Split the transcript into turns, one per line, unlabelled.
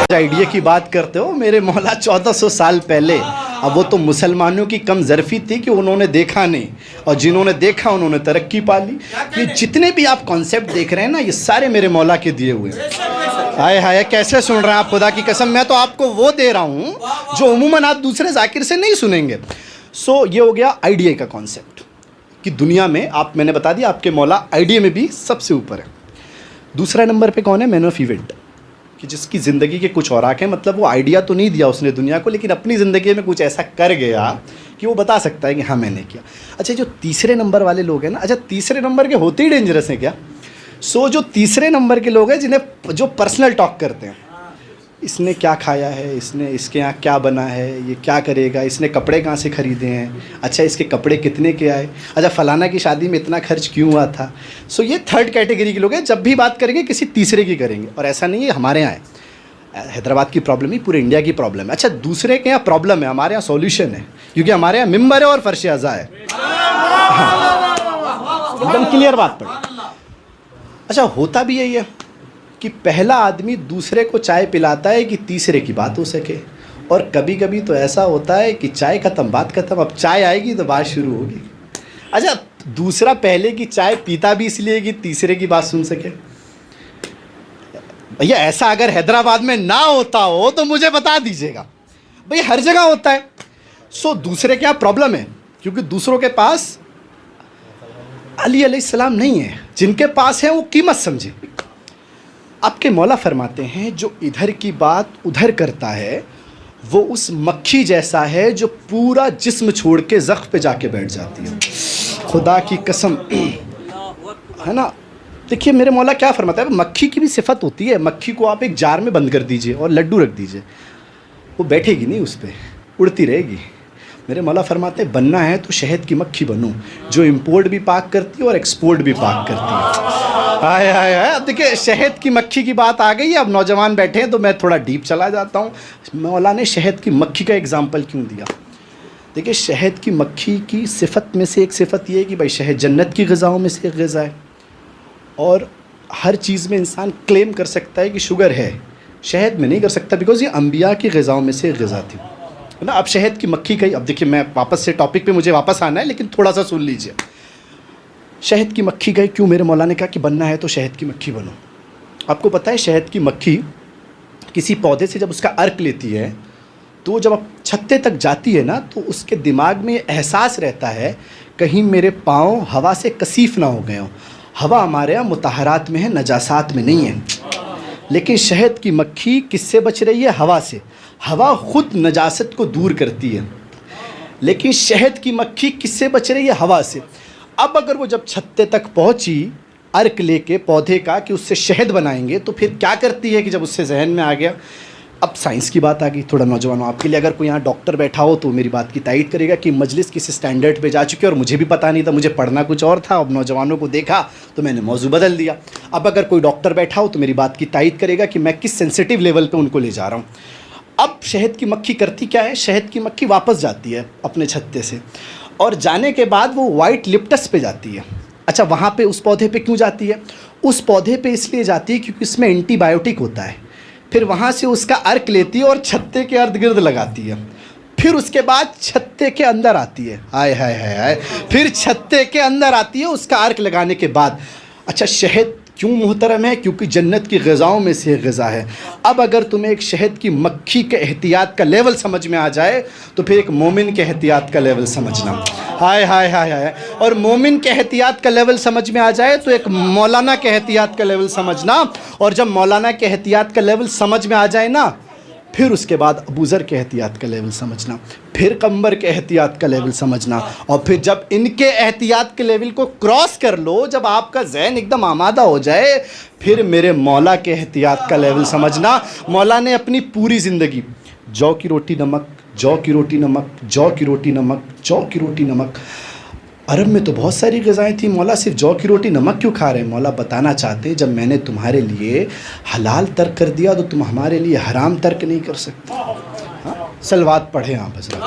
Idea की बात करते हो, मेरे मौला 1400 साल पहले, अब वो तो मुसलमानों की कम ज़रफ़ी थी कि उन्होंने देखा नहीं, और जिन्होंने देखा उन्होंने तरक्की पा ली। ये जितने भी आप कॉन्सेप्ट देख रहे हैं ना, ये सारे मेरे मौला के दिए हुए हैं। हाय हाय, कैसे सुन रहे हैं आप? खुदा की कसम, मैं तो आपको वो दे रहा हूँ जो उमूमन आप दूसरे जाकिर से नहीं सुनेंगे। सो ये हो गया आइडिया का कॉन्सेप्ट कि दुनिया में आप, मैंने बता दिया आपके मौला आइडिया में भी सबसे ऊपर है। दूसरा नंबर पे कौन है? मैन ऑफ इवेंट, कि जिसकी ज़िंदगी के कुछ औराक हैं, मतलब वो आइडिया तो नहीं दिया उसने दुनिया को, लेकिन अपनी ज़िंदगी में कुछ ऐसा कर गया कि वो बता सकता है कि हाँ मैंने किया। अच्छा, जो तीसरे नंबर वाले लोग हैं ना, अच्छा तीसरे नंबर के होते ही डेंजरस हैं क्या? सो जो तीसरे नंबर के लोग हैं जिन्हें, जो पर्सनल टॉक करते हैं, इसने क्या खाया है, इसने, इसके यहाँ क्या बना है, ये क्या करेगा, इसने कपड़े कहाँ से ख़रीदे हैं, अच्छा इसके कपड़े कितने के आए, अच्छा फ़लाना की शादी में इतना खर्च क्यों हुआ था। सो ये थर्ड कैटेगरी के लोग हैं। जब भी बात करेंगे किसी तीसरे की करेंगे, और ऐसा नहीं है हमारे यहाँ है, हैदराबाद की प्रॉब्लम ही पूरे इंडिया की प्रॉब्लम है। अच्छा, दूसरे के यहाँ प्रॉब्लम है, हमारे यहाँ सॉल्यूशन है, क्योंकि हमारे यहाँ मिंबर है और फर्श अज़ा है। हाँ, एकदम क्लियर बात पड़ी। अच्छा, होता भी यही है कि पहला आदमी दूसरे को चाय पिलाता है कि तीसरे की बात हो सके, और कभी कभी तो ऐसा होता है कि चाय ख़त्म बात ख़त्म, अब चाय आएगी तो बात शुरू होगी। अच्छा, दूसरा पहले की चाय पीता भी इसलिए कि तीसरे की बात सुन सके। भैया ऐसा अगर हैदराबाद में ना होता हो तो मुझे बता दीजिएगा, भैया हर जगह होता है। सो दूसरे क्या प्रॉब्लम है, क्योंकि दूसरों के पास अली अलैहिस्सलाम नहीं है, जिनके पास है वो कीमत समझे। आपके मौला फरमाते हैं जो इधर की बात उधर करता है वो उस मक्खी जैसा है जो पूरा जिस्म छोड़ के ज़ख्म पे जाके बैठ जाती है। खुदा की कसम, है ना। देखिए मेरे मौला क्या फरमाता है, मक्खी की भी सिफत होती है। मक्खी को आप एक जार में बंद कर दीजिए और लड्डू रख दीजिए, वो बैठेगी नहीं, उस पर उड़ती रहेगी। मेरे मौला फरमाते हैं बनना है तो शहद की मक्खी बनो, जो इंपोर्ट भी पाक करती है और एक्सपोर्ट भी पाक करती है। हाय हाय हाय। अब देखिए शहद की मक्खी की बात आ गई है, अब नौजवान बैठे हैं तो मैं थोड़ा डीप चला जाता हूँ। मौला ने शहद की मक्खी का एग्जाम्पल क्यों दिया? देखिए शहद की मक्खी की सिफत में से एक सिफत ये है कि भाई शहद जन्नत की ग़िज़ाओं में से एक ग़िज़ा है, और हर चीज़ में इंसान क्लेम कर सकता है कि शुगर है, शहद में नहीं कर सकता, बिकॉज़ ये अम्बिया की ग़िज़ाओं में से एक ग़िज़ा थी, है ना। अब शहद की मक्खी का ही, अब देखिए मैं वापस से टॉपिक पे मुझे वापस आना है, लेकिन थोड़ा सा सुन लीजिए। शहद की मक्खी का ही क्यों मेरे मौला ने कहा कि बनना है तो शहद की मक्खी बनो? आपको पता है शहद की मक्खी किसी पौधे से जब उसका अर्क लेती है तो जब अब छत्ते तक जाती है ना, तो उसके दिमाग में एहसास रहता है कहीं मेरे पाँव हवा से कसीफ ना हो गए हों। हवा हमारे यहाँ मुताहरात में है, नजासात में नहीं है। लेकिन शहद की मक्खी किससे बच रही है? हवा से। हवा खुद नजासत को दूर करती है, लेकिन शहद की मक्खी किससे बच रही है? हवा से। अब अगर वो जब छत्ते तक पहुंची अर्क लेके पौधे का कि उससे शहद बनाएंगे, तो फिर क्या करती है कि जब उससे जहन में आ गया, अब साइंस की बात आ गई। थोड़ा नौजवानों आपके लिए, अगर कोई यहाँ डॉक्टर बैठा हो तो मेरी बात की तायीद करेगा कि मजलिस किस स्टैंडर्ड पे जा चुकी है, और मुझे भी पता नहीं था, मुझे पढ़ना कुछ और था, अब नौजवानों को देखा तो मैंने मौजू बदल दिया। अब अगर कोई डॉक्टर बैठा हो तो मेरी बात की तायीद करेगा कि मैं किस सेंसिटिव लेवल पर उनको ले जा रहा हूँ। अब शहद की मक्खी करती क्या है? शहद की मक्खी वापस जाती है अपने छत्ते से, और जाने के बाद वो वाइट लिप्टस पे जाती है। अच्छा, वहाँ पे उस पौधे पे क्यों जाती है? उस पौधे पे इसलिए जाती है क्योंकि इसमें एंटीबायोटिक होता है। फिर वहाँ से उसका अर्क लेती है और छत्ते के अर्द गिर्द लगाती है। फिर उसके बाद छत्ते के अंदर आती है। हाय हाय हाय हाय। फिर छत्ते के अंदर आती है उसका अर्क लगाने के बाद। अच्छा, शहद क्यों मुहतरम है? क्योंकि जन्नत की ग़िज़ाओं में से एक ग़िज़ा है। अब अगर तुम्हें एक शहद की मक्खी के एहतियात का लेवल समझ में आ जाए तो फिर एक मोमिन के एहतियात का लेवल समझना। हाय हाय हाय हाय। और मोमिन के एहतियात का लेवल समझ में आ जाए तो एक मौलाना के एहतियात का लेवल समझना, और जब मौलाना के एहतियात का लेवल समझ में आ जाए ना, फिर उसके बाद अबूज़र के एहतियात का लेवल समझना, फिर कम्बर के एहतियात का लेवल समझना, और फिर जब इनके एहतियात के लेवल को क्रॉस कर लो, जब आपका जहन एकदम आमादा हो जाए, फिर मेरे मौला के एहतियात का लेवल समझना। मौला ने अपनी पूरी ज़िंदगी जौ की रोटी नमक, जौ की रोटी नमक, जौ की रोटी नमक, जौ की रोटी नमक। अरब में तो बहुत सारी ग़िज़ाएँ थी, मौला सिर्फ जौ की रोटी नमक क्यों खा रहे हैं? मौला बताना चाहते जब मैंने तुम्हारे लिए हलाल तर्क कर दिया तो तुम हमारे लिए हराम तर्क नहीं कर सकते। हाँ, सलवात पढ़े आप हज़रात।